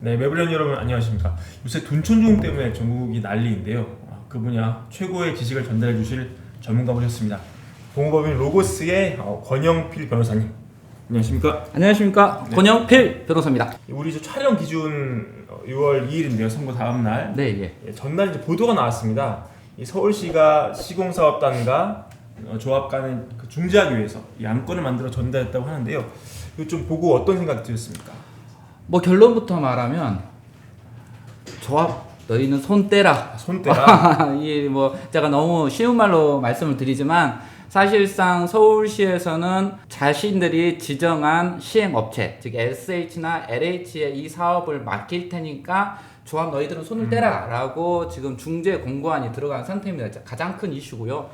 네, 매부련 여러분 안녕하십니까. 요새 둔촌주공 때문에 전국이 난리인데요. 그 분야 최고의 지식을 전달해 주실 전문가 모셨습니다. 공무법인 로고스의 권영필 변호사님. 안녕하십니까. 안녕하십니까. 네. 권영필 변호사입니다. 우리 촬영 기준 6월 2일인데요. 선거 다음 날. 네, 전날 이제 보도가 나왔습니다. 이 서울시가 시공사업단과 조합 간의 중재하기 위해서 이 안건을 만들어 전달했다고 하는데요. 이거 좀 보고 어떤 생각이 드셨습니까? 뭐 결론부터 말하면 조합 너희는 손 떼라. 손 떼라. 이 뭐 제가 너무 쉬운 말로 말씀을 드리지만 사실상 서울시에서는 자신들이 지정한 시행업체 즉 SH나 LH에 이 사업을 맡길 테니까 조합 너희들은 손을 떼라 라고 지금 중재 공고안이 들어간 상태입니다. 가장 큰 이슈고요.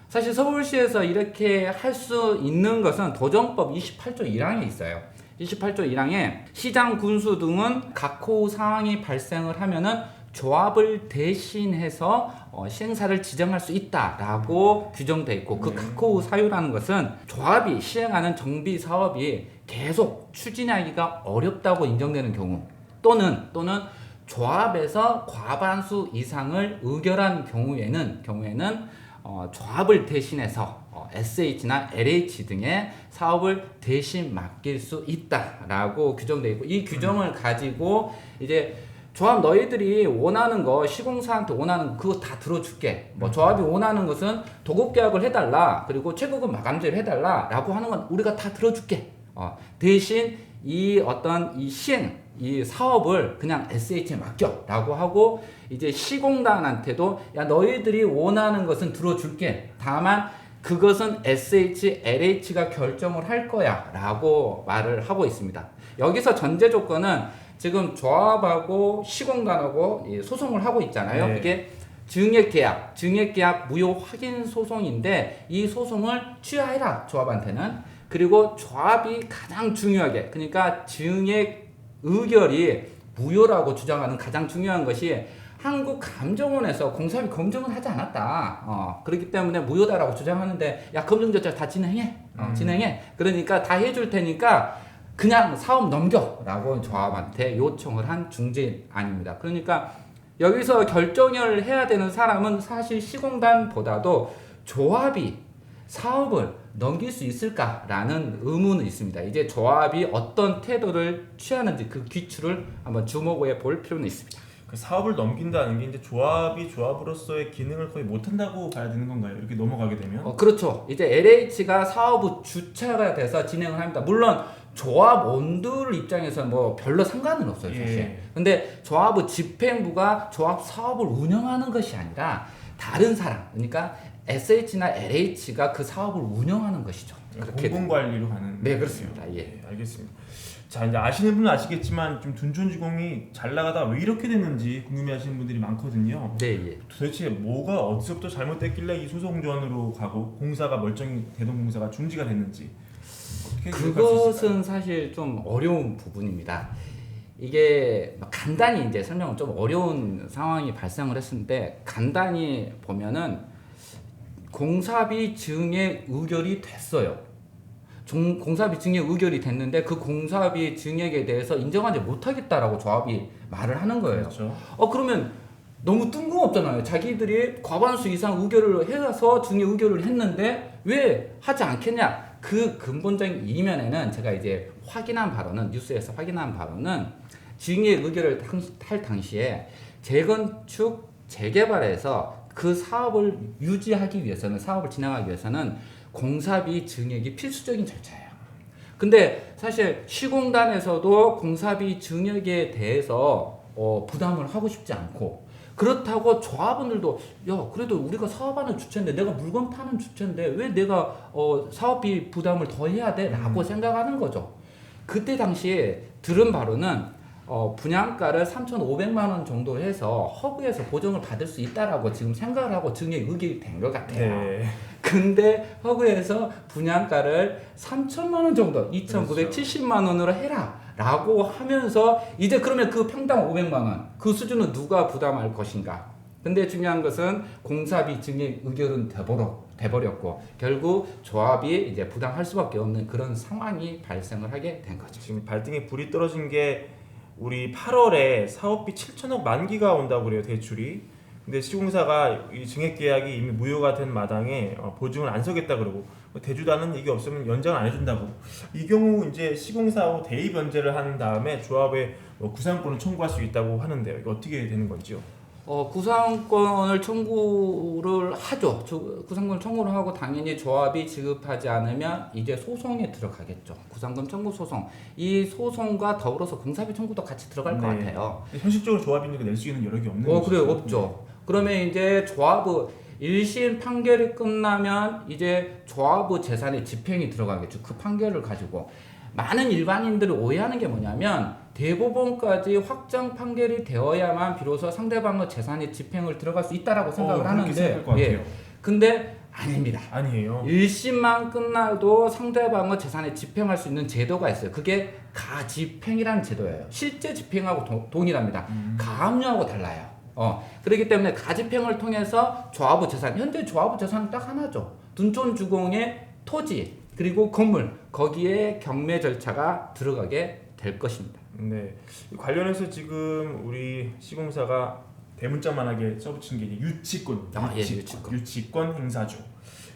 사실 서울시에서 이렇게 할 수 있는 것은 도정법 28조 1항에 있어요. 28조 1항에 시장 군수 등은 각호 상황이 발생을 하면은 조합을 대신해서 시행사를 지정할 수 있다라고 규정돼 있고 그 각호 사유라는 것은 조합이 시행하는 정비 사업이 계속 추진하기가 어렵다고 인정되는 경우 또는 조합에서 과반수 이상을 의결한 경우에는 조합을 대신해서 SH나 LH 등의 사업을 대신 맡길 수 있다라고 규정되어 있고 이 규정을 가지고 이제 조합 너희들이 원하는 거 시공사한테 원하는 거 그거 다 들어줄게. 뭐 조합이 원하는 것은 도급 계약을 해달라 그리고 최고급 마감재를 해달라라고 하는 건 우리가 다 들어줄게. 대신 이 시행 이 사업을 그냥 SH에 맡겨라고 하고 이제 시공단한테도 야 너희들이 원하는 것은 들어줄게. 다만 그것은 SH, LH가 결정을 할 거야 라고 말을 하고 있습니다. 여기서 전제 조건은 지금 조합하고 시공단하고 소송을 하고 있잖아요. 네. 이게 증액계약 무효 확인 소송인데 이 소송을 취하해라 조합한테는. 그리고 조합이 가장 중요하게 그러니까 증액 의결이 무효라고 주장하는 가장 중요한 것이 한국감정원에서 공사비 검증을 하지 않았다. 그렇기 때문에 무효다라고 주장하는데 야 검증 절차 다 진행해. 진행해. 그러니까 다 해줄 테니까 그냥 사업 넘겨라고 조합한테 요청을 한 중재안입니다. 그러니까 여기서 결정을 해야 되는 사람은 사실 시공단보다도 조합이 사업을 넘길 수 있을까라는 의문은 있습니다. 이제 조합이 어떤 태도를 취하는지 그 기출을 한번 주목해 볼 필요는 있습니다. 그 사업을 넘긴다는 게 이제 조합이 조합으로서의 기능을 거의 못한다고 봐야 되는 건가요? 이렇게 넘어가게 되면? 그렇죠. 이제 LH가 사업의 주체가 돼서 진행을 합니다. 물론 조합원들 입장에서는 뭐 별로 상관은 없어요, 사실. 예. 근데 조합의 집행부가 조합 사업을 운영하는 것이 아니라 다른 사람, 그러니까 SH나 LH가 그 사업을 운영하는 것이죠. 그렇게 공공관리로 가는. 네, 그렇습니다. 예. 네, 알겠습니다. 자, 이제 아시는 분은 아시겠지만 좀 둔촌주공이 잘 나가다 왜 이렇게 됐는지 궁금해하시는 분들이 많거든요. 네, 예. 도대체 뭐가 어디서부터 잘못됐길래 이 소송전으로 가고 공사가 멀쩡히 대동 공사가 중지가 됐는지 어떻게 그것은 사실 좀 어려운 부분입니다. 이게 간단히 이제 설명은 좀 어려운 상황이 발생을 했는데 간단히 보면은 공사비 증액 의결이 됐어요. 공사비 증액 의결이 됐는데 그 공사비 증액에 대해서 인정하지 못하겠다라고 조합이 말을 하는 거예요. 그렇죠. 그러면 너무 뜬금없잖아요. 자기들이 과반수 이상 의결을 해서 증액 의결을 했는데 왜 하지 않겠냐? 그 근본적인 이면에는 제가 이제 뉴스에서 확인한 바로는 증액 의결을 할 당시에 재건축, 재개발에서 그 사업을 유지하기 위해서는 사업을 진행하기 위해서는 공사비 증액이 필수적인 절차예요. 근데 사실 시공단에서도 공사비 증액에 대해서 부담을 하고 싶지 않고 그렇다고 조합원들도 야 그래도 우리가 사업하는 주체인데 내가 물건 파는 주체인데 왜 내가 사업비 부담을 더 해야 돼? 라고 생각하는 거죠. 그때 당시에 들은 바로는 분양가를 3,500만 원 정도 해서 허브에서 보정을 받을 수 있다라고 지금 생각을 하고 증액 의결이 된 것 같아요. 네. 근데 허브에서 분양가를 3천만 원 정도 2,970만 원으로 해라 라고 하면서 이제 그러면 그 평당 500만 원 그 수준은 누가 부담할 것인가. 근데 중요한 것은 공사비 증액 의결은 돼버렸고 결국 조합이 이제 부담할 수밖에 없는 그런 상황이 발생을 하게 된 거죠. 지금 발등에 불이 떨어진 게 우리 8월에 사업비 7천억 만기가 온다고 그래요, 대출이. 근데 시공사가 이 증액 계약이 이미 무효가 된 마당에 보증을 안 서겠다 그러고 대주단은 이게 없으면 연장을 안 해준다고. 이 경우 이제 시공사하고 대의 변제를 한 다음에 조합에 구상권을 청구할 수 있다고 하는데요. 이거 어떻게 되는 건지요? 구상권을 청구를 하죠. 구상권 청구를 하고 당연히 조합이 지급하지 않으면 이제 소송에 들어가겠죠. 구상권 청구 소송. 이 소송과 더불어서 공사비 청구도 같이 들어갈 것 같아요. 근데 현실적으로 조합이 낼 수 있는 여력이 없는 거죠. 그래 없죠. 그러면 이제 조합의 1심 판결이 끝나면 이제 조합의 재산의 집행이 들어가겠죠. 그 판결을 가지고 많은 일반인들이 오해하는 게 뭐냐면 대법원까지 확정 판결이 되어야만 비로소 상대방의 재산의 집행을 들어갈 수 있다라고 생각을 하는데 생각할 것 같아요. 근데 아닙니다. 아니에요. 1심만 끝나도 상대방의 재산에 집행할 수 있는 제도가 있어요. 그게 가집행이라는 제도예요. 실제 집행하고 동일합니다. 가압류하고 달라요. 그렇기 때문에 가집행을 통해서 조합의 재산, 현재 조합의 재산은 딱 하나죠. 둔촌주공의 토지 그리고 건물, 거기에 경매 절차가 들어가게 될 것입니다. 네. 관련해서 지금 우리 시공사가 대문짝만하게 써붙인 게 이제 유치권, 유치권 행사죠.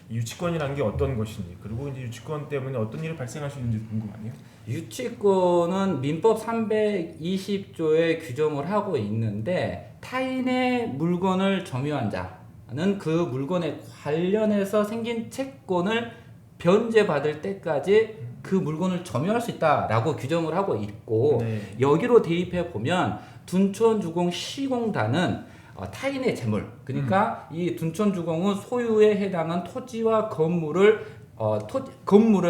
이 유치권이라는 게 어떤 것인지, 그리고 이제 유치권 때문에 어떤 일이 발생할 수 있는지 궁금하네요. 유치권은 민법 320조에 규정을 하고 있는데 타인의 물건을 점유한 자는 그 물건에 관련해서 생긴 채권을 변제받을 때까지 그 물건을 점유할 수 있다라고 규정을 하고 있고 여기로 대입해 보면 둔촌주공 시공단은 타인의 재물, 그러니까 이 둔촌주공은 소유에 해당한 토지와 건물을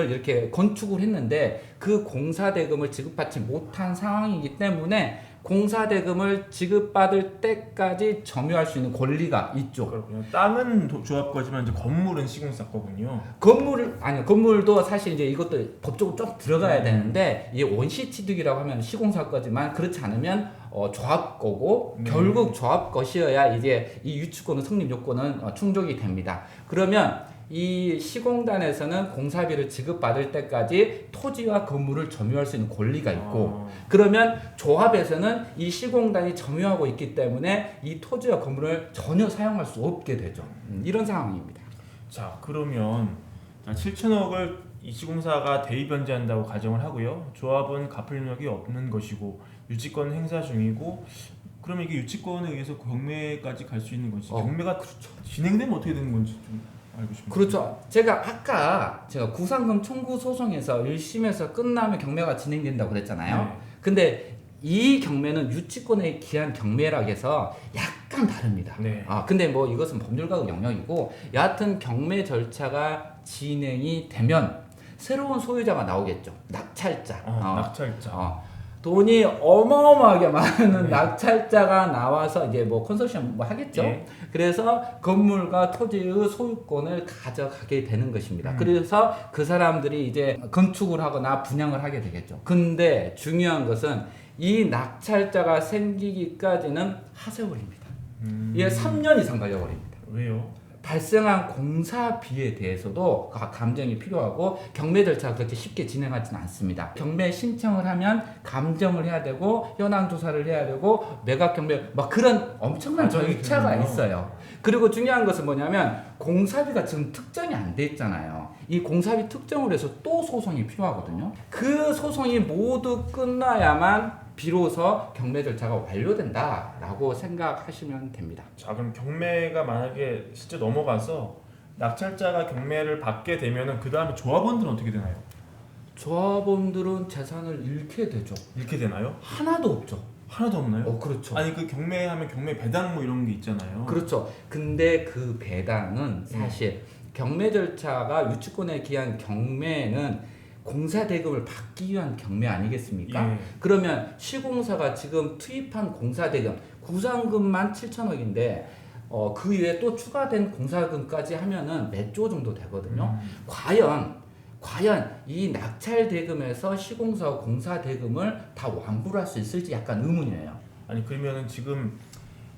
이렇게 건축을 했는데 그 공사대금을 지급받지 못한 상황이기 때문에 공사대금을 지급받을 때까지 점유할 수 있는 권리가 있죠. 그렇군요. 땅은 조합 거지만 이제 건물은 시공사 거군요. 건물도 사실 이제 이것도 법적으로 좀 들어가야 되는데 이 원시취득이라고 하면 시공사 거지만 그렇지 않으면 조합 거고 결국 조합 것이어야 이제 이 유치권의 성립 요건은 충족이 됩니다. 그러면 이 시공단에서는 공사비를 지급받을 때까지 토지와 건물을 점유할 수 있는 권리가 있고 그러면 조합에서는 이 시공단이 점유하고 있기 때문에 이 토지와 건물을 전혀 사용할 수 없게 되죠. 이런 상황입니다. 자, 그러면 7천억을 이 시공사가 대의 변제한다고 가정을 하고요. 조합은 갚을 능력이 없는 것이고 유치권 행사 중이고, 그러면 이게 유치권에 의해서 경매까지 갈 수 있는 건지, 경매가 진행되면 어떻게 되는 건지 좀 알고 싶습니다. 그렇죠. 제가 구상금 청구 소송에서 1심에서 끝나면 경매가 진행된다고 그랬잖아요. 근데 이 경매는 유치권에 기한 경매라 해서 약간 다릅니다. 근데 뭐 이것은 법률가의 영역이고 여하튼 경매 절차가 진행이 되면 새로운 소유자가 나오겠죠. 낙찰자. 낙찰자. 돈이 어마어마하게 많은 낙찰자가 나와서 이제 뭐 컨소시엄 뭐 하겠죠. 그래서 건물과 토지의 소유권을 가져가게 되는 것입니다. 그래서 그 사람들이 이제 건축을 하거나 분양을 하게 되겠죠. 근데 중요한 것은 이 낙찰자가 생기기까지는 하세월입니다. 이게 3년 이상 걸려버립니다. 왜요? 발생한 공사비에 대해서도 감정이 필요하고 경매 절차가 그렇게 쉽게 진행하지는 않습니다. 경매 신청을 하면 감정을 해야 되고 현황 조사를 해야 되고 매각 경매 막 그런 엄청난 절차가 있어요. 그리고 중요한 것은 뭐냐면 공사비가 지금 특정이 안 돼 있잖아요. 이 공사비 특정을 해서 또 소송이 필요하거든요. 그 소송이 모두 끝나야만 비로소 경매 절차가 완료된다라고 생각하시면 됩니다. 자, 그럼 경매가 만약에 실제 넘어가서 낙찰자가 경매를 받게 되면은 그 다음에 조합원들은 어떻게 되나요? 조합원들은 재산을 잃게 되죠. 잃게 되나요? 하나도 없죠. 하나도 없나요? 그렇죠. 아니 그 경매하면 경매 배당 뭐 이런 게 있잖아요. 그렇죠. 근데 그 배당은 사실 경매 절차가 유치권에 기한 경매는 공사 대금을 받기 위한 경매 아니겠습니까? 그러면 시공사가 지금 투입한 공사 대금 구상금만 7천억인데 그 이외에 또 추가된 공사금까지 하면은 몇 조 정도 되거든요. 과연 이 낙찰 대금에서 시공사 공사 대금을 다 완부를 할 수 있을지 약간 의문이에요. 아니 그러면은 지금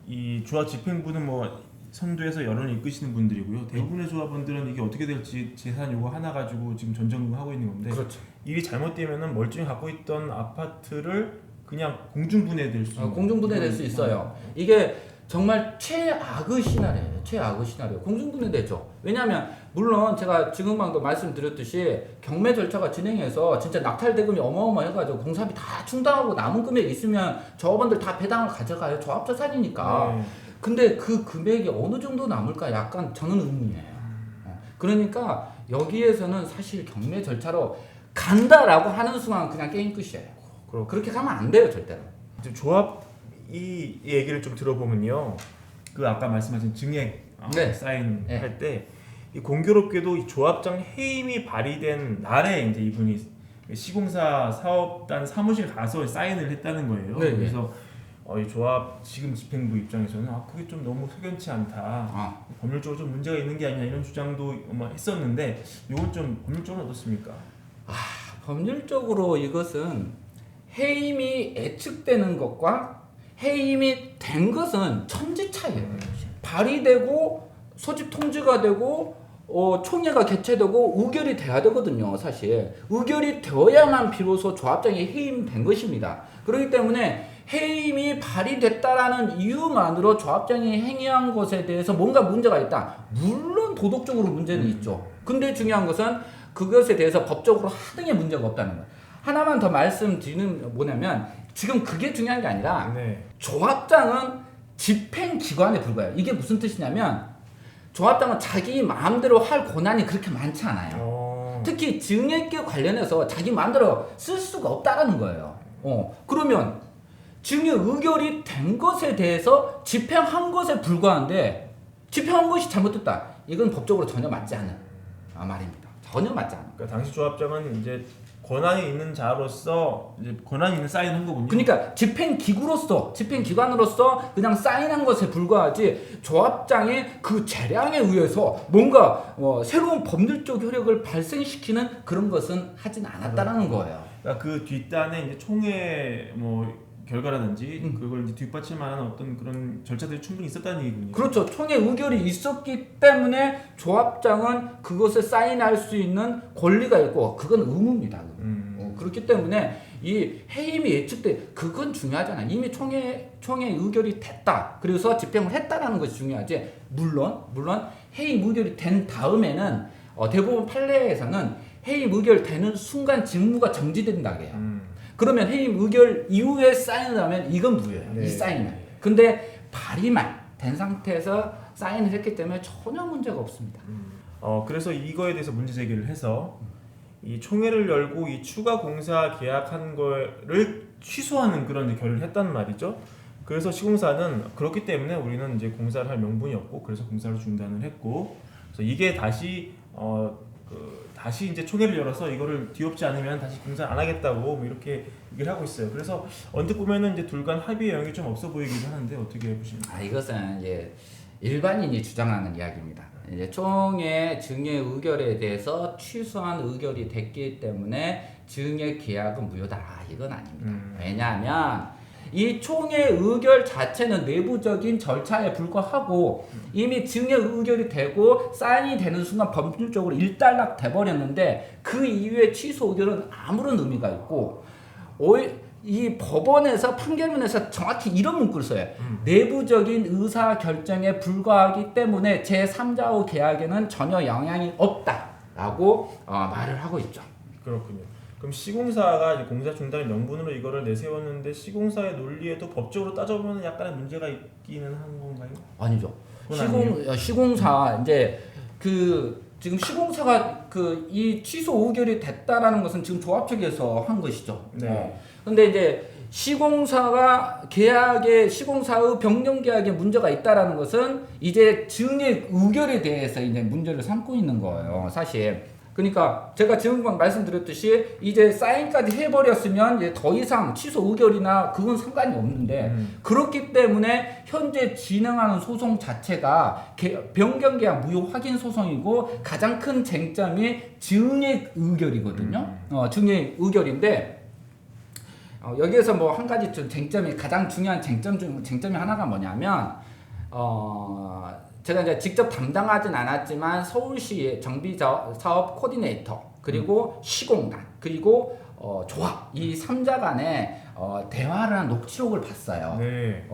이 조합 집행부는 뭐 선두에서 여론을 이끄시는 분들이고요. 대부분의 조합원들은 이게 어떻게 될지 재산 요구 하나 가지고 지금 전전긍긍하고 있는 건데, 그렇죠. 일이 잘못되면은 멀쩡히 갖고 있던 아파트를 그 그냥 공중분해될 수 공중분해될 수 있어요. 이게 정말 최악의 시나리오예요. 최악의 시나리오. 공중분해되죠. 왜냐하면 물론 제가 지금방도 말씀드렸듯이 경매 절차가 진행해서 진짜 낙찰 대금이 어마어마해가지고 공사비 다 충당하고 남은 금액 있으면 조합원들 다 배당을 가져가요. 조합자산이니까. 네. 근데 그 금액이 어느 정도 남을까 약간 저는 의문이에요. 그러니까 여기에서는 사실 경매 절차로 간다라고 하는 순간 그냥 게임 끝이에요. 그렇게 가면 안 돼요, 절대로. 이제 조합 이 얘기를 좀 들어보면요, 그 아까 말씀하신 증액 네. 사인 네. 할 때 이 공교롭게도 이 조합장 해임이 발의된 날에 이제 이분이 시공사 사업단 사무실 가서 사인을 했다는 거예요. 네, 그래서 이 조합 지금 집행부 입장에서는 그게 좀 너무 석연치 않다. 법률적으로 좀 문제가 있는 게 아니냐 이런 주장도 했었는데 이건 좀 법률적으로 어떻습니까? 법률적으로 이것은 해임이 예측되는 것과 해임이 된 것은 천지 차이예요. 발의되고 소집 통지가 되고 총회가 개최되고 의결이 돼야 되거든요. 사실 의결이 되어야만 비로소 조합장이 해임된 것입니다. 그렇기 때문에 해임이 발의됐다라는 이유만으로 조합장이 행위한 것에 대해서 뭔가 문제가 있다. 물론 도덕적으로 문제는 있죠. 근데 중요한 것은 그것에 대해서 법적으로 하등의 문제가 없다는 거예요. 하나만 더 말씀드리는 뭐냐면 지금 그게 중요한 게 아니라 네. 조합장은 집행기관에 불과해요. 이게 무슨 뜻이냐면 조합장은 자기 마음대로 할 권한이 그렇게 많지 않아요. 특히 증액에 관련해서 자기 마음대로 쓸 수가 없다라는 거예요. 그러면 증액 의결이 된 것에 대해서 집행한 것에 불과한데 집행한 것이 잘못됐다. 이건 법적으로 전혀 맞지 않은 말입니다. 전혀 맞지 않은. 그러니까 당시 조합장은 이제 권한이 있는 자로서 이제 권한이 있는 사인한 거군요. 그러니까 집행기구로서 집행기관으로서 그냥 사인한 것에 불과하지 조합장의 그 재량에 의해서 뭔가 새로운 법률적 효력을 발생시키는 그런 것은 하진 않았다라는 거예요. 그러니까 그 뒷단에 이제 총회 결과라든지 그걸 이제 뒷받침하는 어떤 그런 절차들이 충분히 있었다는 얘기군요. 그렇죠. 총회 의결이 있었기 때문에 조합장은 그것에 사인할 수 있는 권리가 있고 그건 의무입니다. 그렇기 때문에 이 해임이 예측돼 그건 중요하잖아. 이미 총회 의결이 됐다. 그래서 집행을 했다라는 것이 중요하지. 물론 해임 의결이 된 다음에는 대부분 판례에서는 해임 의결되는 순간 직무가 정지된다고 해요. 그러면 해임 의결 이후에 사인을 하면 이건 무효예요. 네. 이 사인은. 근데 발의만 된 상태에서 사인을 했기 때문에 전혀 문제가 없습니다. 그래서 이거에 대해서 문제 제기를 해서 이 총회를 열고 이 추가 공사 계약한 거를 취소하는 그런 이제 결의를 했단 말이죠. 그래서 시공사는 그렇기 때문에 우리는 이제 공사를 할 명분이 없고 그래서 공사를 중단을 했고, 그래서 이게 다시 다시 이제 총회를 열어서 이거를 뒤엎지 않으면 다시 공사 안 하겠다고 뭐 이렇게 얘기를 하고 있어요. 그래서 언뜻 보면은 이제 둘 간 합의 영역이 좀 없어 보이기도 하는데 어떻게 보십니까? 이것은 이제 일반인이 주장하는 이야기입니다. 이제 총회 증액 의결에 대해서 취소한 의결이 됐기 때문에 증액 계약은 무효다. 이건 아닙니다. 왜냐하면 이 총회 의결 자체는 내부적인 절차에 불과하고 이미 증액 의결이 되고 사인이 되는 순간 법률적으로 일단락 돼버렸는데 그 이후에 취소 의결은 아무런 의미가 있고 이 법원에서 판결문에서 정확히 이런 문구를 써요. 내부적인 의사 결정에 불과하기 때문에 제3자의 계약에는 전혀 영향이 없다라고 말을 하고 있죠. 그렇군요. 그럼 시공사가 이제 공사 중단의 명분으로 이거를 내세웠는데 시공사의 논리에도 법적으로 따져보면 약간의 문제가 있기는 한 건가요? 아니죠. 아니에요? 시공사 이제 지금 시공사가 이 취소 의결이 됐다라는 것은 지금 조합 측에서 한 것이죠. 네. 근데 이제 시공사의 변경 계약에 문제가 있다라는 것은 이제 증액 의결에 대해서 이제 문제를 삼고 있는 거예요, 사실. 그러니까 제가 지금 말씀드렸듯이 이제 사인까지 해버렸으면 이제 더 이상 취소 의결이나 그건 상관이 없는데 그렇기 때문에 현재 진행하는 소송 자체가 변경 계약 무효 확인 소송이고 가장 큰 쟁점이 증액 의결이거든요. 증액 의결인데 여기에서 뭐 한 가지 좀 가장 중요한 쟁점이 하나가 뭐냐면 제가 이제 직접 담당하진 않았지만 서울시의 정비 사업 코디네이터 그리고 시공단 그리고 조합 이 3자 간의 대화를 한 녹취록을 봤어요. 네.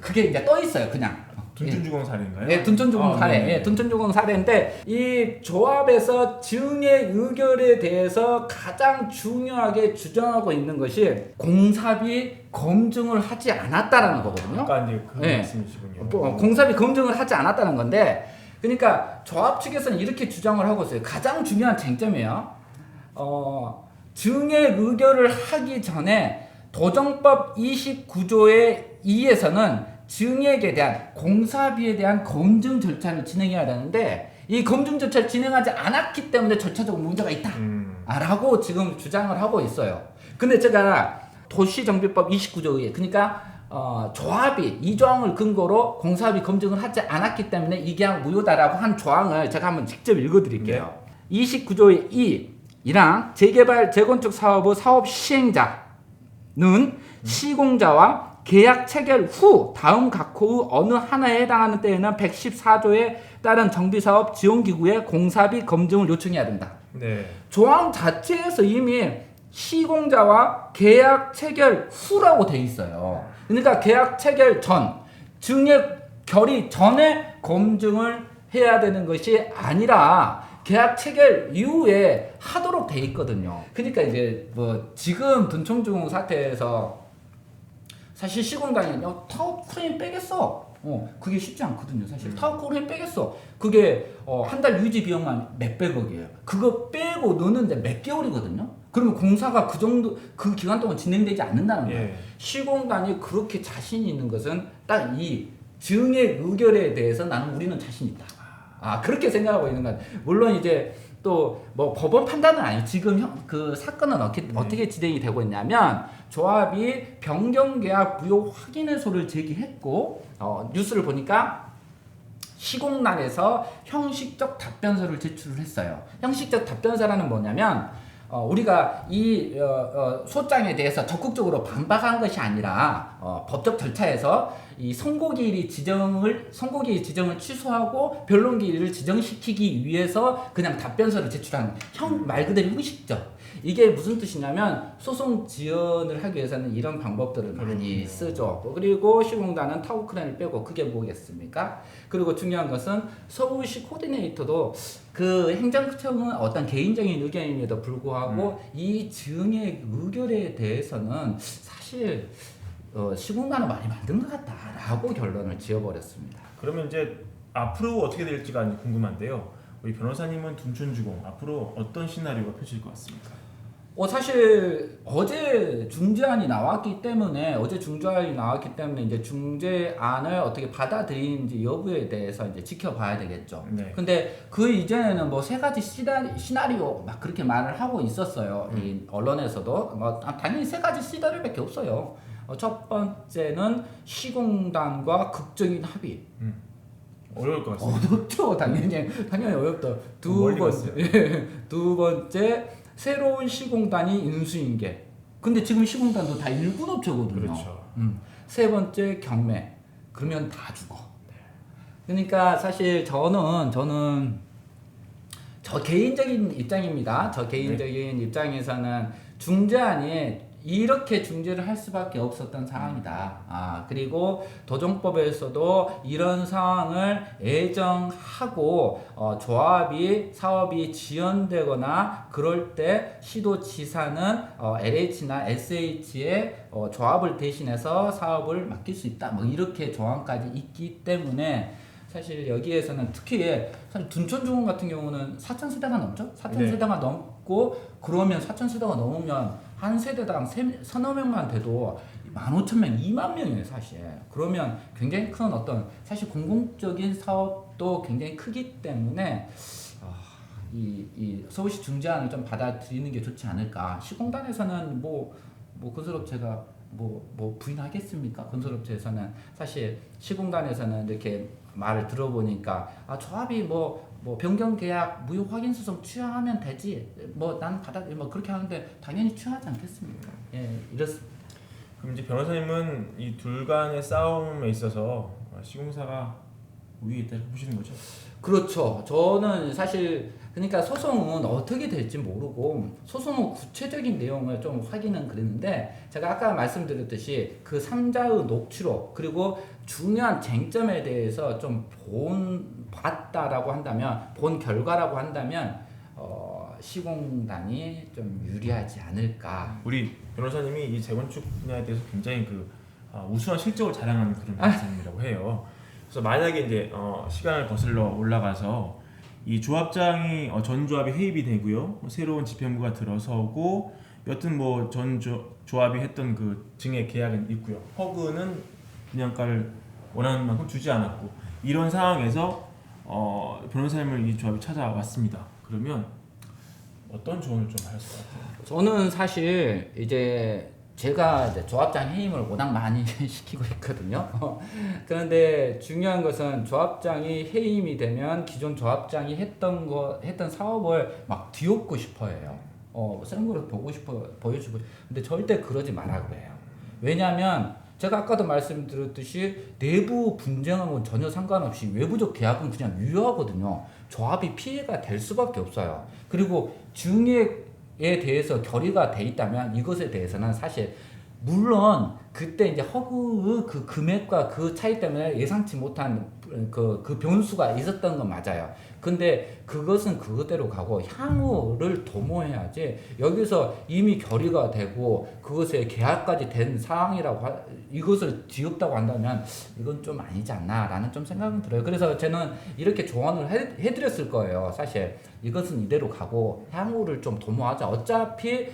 그게 이제 떠 있어요, 그냥. 둔촌주공 사례인가요? 네, 둔촌주공 사례. 네. 예, 둔촌주공 사례인데 이 조합에서 증의 의결에 대해서 가장 중요하게 주장하고 있는 것이 공사비 검증을 하지 않았다라는 거거든요. 아까 이제 그 네. 말씀이시군요. 공사비 검증을 하지 않았다는 건데, 그러니까 조합 측에서는 이렇게 주장을 하고 있어요. 가장 중요한 쟁점이에요. 증의 의결을 하기 전에 도정법 29조의 2에서는 증액에 대한 공사비에 대한 검증 절차를 진행해야 되는데 이 검증 절차를 진행하지 않았기 때문에 절차적으로 문제가 있다라고 지금 주장을 하고 있어요. 근데 제가 도시정비법 29조에 그러니까 조합이 이 조항을 근거로 공사비 검증을 하지 않았기 때문에 이 계약 무효다라고 한 조항을 제가 한번 직접 읽어드릴게요. 네. 29조의 2랑 재개발 재건축 사업의 사업 시행자는 시공자와 계약 체결 후 다음 각호의 어느 하나에 해당하는 때에는 114조에 따른 정비사업 지원기구의 공사비 검증을 요청해야 된다. 네. 조항 자체에서 이미 시공자와 계약 체결 후라고 돼 있어요. 그러니까 계약 체결 전, 증액 결의 전에 검증을 해야 되는 것이 아니라 계약 체결 이후에 하도록 돼 있거든요. 그러니까 이제 뭐 지금 둔촌주공 사태에서 사실 시공단이 타워 크레인 빼겠어. 그게 쉽지 않거든요. 사실 타워 크레인 빼겠어. 그게 한 달 유지 비용만 몇백억이에요. 그거 빼고 넣는데 몇 개월이거든요. 그러면 공사가 그 정도 그 기간 동안 진행되지 않는다는 거예요. 예. 시공단이 그렇게 자신 있는 것은 딱 이 증액 의결에 대해서 우리는 자신 있다. 그렇게 생각하고 있는 거예요. 물론 이제 또 뭐 법원 판단은 아니에요. 지금 그 사건은 어떻게 진행이 되고 있냐면 조합이 변경계약 무효 확인해소를 제기했고 뉴스를 보니까 시공단에서 형식적 답변서를 제출을 했어요. 형식적 답변서라는 뭐냐면 우리가 이 소장에 대해서 적극적으로 반박한 것이 아니라 법적 절차에서 이 선고기일 지정을 취소하고 변론기일을 지정시키기 위해서 그냥 답변서를 제출하는 말 그대로 형식적. 이게 무슨 뜻이냐면 소송 지연을 하기 위해서는 이런 방법들을 많이 쓰죠. 그리고 시공단은 타워 크레인을 빼고 그게 뭐겠습니까? 그리고 중요한 것은 서울시 코디네이터도 그 행정처는 어떤 개인적인 의견임에도 불구하고 이 증액 의결에 대해서는 사실 시공단은 많이 만든 것 같다라고 결론을 지어버렸습니다. 그러면 이제 앞으로 어떻게 될지가 궁금한데요. 우리 변호사님은 둔촌주공 앞으로 어떤 시나리오가 펼쳐질 것 같습니까? 사실 어제 중재안이 나왔기 때문에 이제 중재안을 어떻게 받아들이는지 여부에 대해서 이제 지켜봐야 되겠죠. 네. 근데 그 이전에는 뭐 세 가지 시나리오 막 그렇게 말을 하고 있었어요. 이 언론에서도 당연히 세 가지 시나리오밖에 없어요. 첫 번째는 시공단과 극적인 합의. 어려울 것 같습니다. 어렵죠. 당연히 어렵다. 두 번째 새로운 시공단이 인수인계. 근데 지금 시공단도 다 일군 업체거든요. 그렇죠. 세 번째 경매. 그러면 다 죽어. 그러니까 사실 저는 저 개인적인 입장입니다. 저 개인적인 입장에서는 중재안이 이렇게 중재를 할 수밖에 없었던 상황이다. 그리고 도정법에서도 이런 상황을 예정하고 조합이 사업이 지연되거나 그럴 때 시도지사는 LH나 SH에 조합을 대신해서 사업을 맡길 수 있다. 뭐 이렇게 조항까지 있기 때문에 사실 여기에서는 특히 사실 둔촌주공 같은 경우는 4,000세대가 넘죠? 4,000세대가 넘고 그러면 4,000세대가 넘으면 한 세대당 서너 명만 돼도 15,000명, 2만 명이에요 사실. 그러면 굉장히 큰 사실 공공적인 사업도 굉장히 크기 때문에 이 서울시 중재안을 좀 받아들이는 게 좋지 않을까. 시공단에서는 건설업체가 부인하겠습니까? 건설업체에서는 사실 시공단에서는 이렇게 말을 들어보니까 조합이 변경 계약 무효 확인 소송 취하하면 되지. 난 그렇게 하는데 당연히 취하지 않겠습니까? 예, 이렇습니다. 그럼 이제 변호사님은 이 둘 간의 싸움에 있어서 시공사가 위에 있다고 보시는 거죠? 그렇죠. 저는 사실 그러니까 소송은 어떻게 될지 모르고 소송은 구체적인 내용을 좀 확인은 그랬는데 제가 아까 말씀드렸듯이 그 3자의 녹취록 그리고 중요한 쟁점에 대해서 좀 봤다라고 한다면 본 결과라고 한다면 시공단이 좀 유리하지 않을까. 우리 변호사님이 이 재건축 분야에 대해서 굉장히 우수한 실적을 자랑하는 그런 변호사님이라고 해요. 그래서 만약에 이제 시간을 거슬러 올라가서 이 조합장이 전 조합이 해입이 되고요, 새로운 집행부가 들어서고 여튼 뭐 전 조합이 했던 그 증액 계약은 있고요, 허그는 분양가를 원하는 만큼 주지 않았고 이런 상황에서 변호사님을 이 조합이 찾아왔습니다. 그러면 어떤 조언을 좀 하셨을 것 같아요? 저는 사실 이제 제가 이제 조합장 해임을 워낙 많이 시키고 있거든요. 그런데 중요한 것은 조합장이 해임이 되면 기존 조합장이 했던 사업을 막 뒤엎고 싶어해요. 센 거를 보여주고. 근데 절대 그러지 말라고 해요. 왜냐하면 제가 아까도 말씀드렸듯이 내부 분쟁하고 전혀 상관없이 외부적 계약은 그냥 유효하거든요. 조합이 피해가 될 수밖에 없어요. 그리고 증액에 대해서 결의가 돼 있다면 이것에 대해서는 사실 물론 그때 이제 허구의 그 금액과 그 차이 때문에 예상치 못한 그 변수가 있었던 건 맞아요. 근데 그것은 그대로 가고 향후를 도모해야지 여기서 이미 결의가 되고 그것에 계약까지 된 상황이라고 이것을 뒤엎다고 한다면 이건 좀 아니지 않나라는 좀 생각은 들어요. 그래서 저는 이렇게 조언을 해드렸을 거예요. 사실 이것은 이대로 가고 향후를 좀 도모하자. 어차피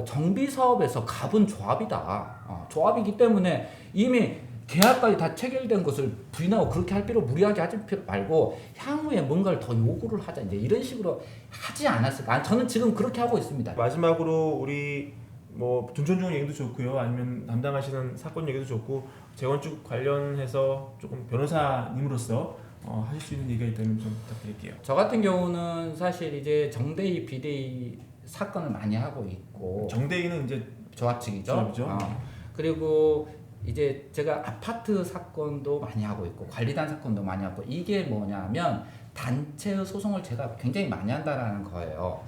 정비 사업에서 갑은 조합이다. 조합이기 때문에 이미 계약까지 다 체결된 것을 부인하고 그렇게 할 필요 무리하게 하지 말고 향후에 뭔가를 더 요구를 하자. 이제 이런 식으로 하지 않았을까? 저는 지금 그렇게 하고 있습니다. 마지막으로 우리 뭐 둔촌중 얘기도 좋고요, 아니면 담당하시는 사건 얘기도 좋고 재건축 관련해서 조금 변호사님으로서 하실 수 있는 얘기가 있다면 좀 부탁드릴게요. 저 같은 경우는 사실 이제 정대희 비대위 사건을 많이 하고 있고 정대희는 이제 조합 측이죠. 조합이죠. 그리고 이제 제가 아파트 사건도 많이 하고 있고 관리단 사건도 많이 하고 이게 뭐냐면 단체의 소송을 제가 굉장히 많이 한다라는 거예요.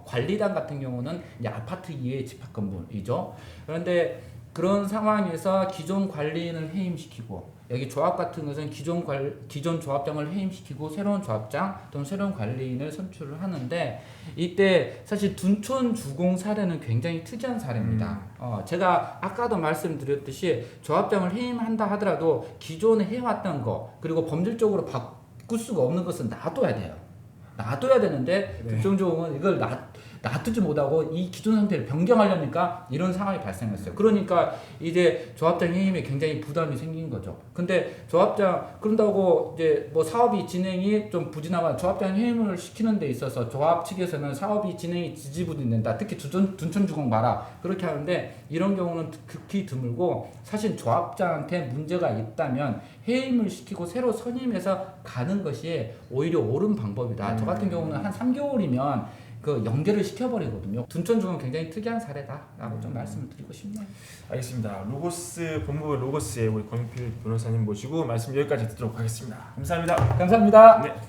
관리단 같은 경우는 이제 아파트 이외의 집합 건물이죠. 그런데 그런 상황에서 기존 관리인을 해임시키고 여기 조합 같은 것은 기존 조합장을 해임시키고 새로운 조합장 또는 새로운 관리인을 선출을 하는데 이때 사실 둔촌 주공 사례는 굉장히 특이한 사례입니다. 제가 아까도 말씀드렸듯이 조합장을 해임한다 하더라도 기존에 해왔던 거 그리고 법률적으로 바꿀 수가 없는 것은 놔둬야 돼요. 놔둬야 되는데 둔촌주공은 이걸 놔두지 못하고 이 기존 상태를 변경하려니까 이런 상황이 발생했어요. 그러니까 이제 조합장 해임에 굉장히 부담이 생긴 거죠. 근데 그런다고 이제 뭐 사업이 진행이 좀 부진하면 조합장 해임을 시키는 데 있어서 조합 측에서는 사업이 진행이 지지부진된다. 특히 둔촌주공 봐라. 그렇게 하는데 이런 경우는 극히 드물고 사실 조합장한테 문제가 있다면 해임을 시키고 새로 선임해서 가는 것이 오히려 옳은 방법이다. 저 같은 경우는 한 3개월이면 그 연결을 시켜버리거든요. 둔촌주공은 굉장히 특이한 사례다라고 좀 말씀을 드리고 싶네요. 알겠습니다. 로고스 법무부 로고스의 우리 권필 변호사님 모시고 말씀 여기까지 듣도록 하겠습니다. 감사합니다. 감사합니다. 네.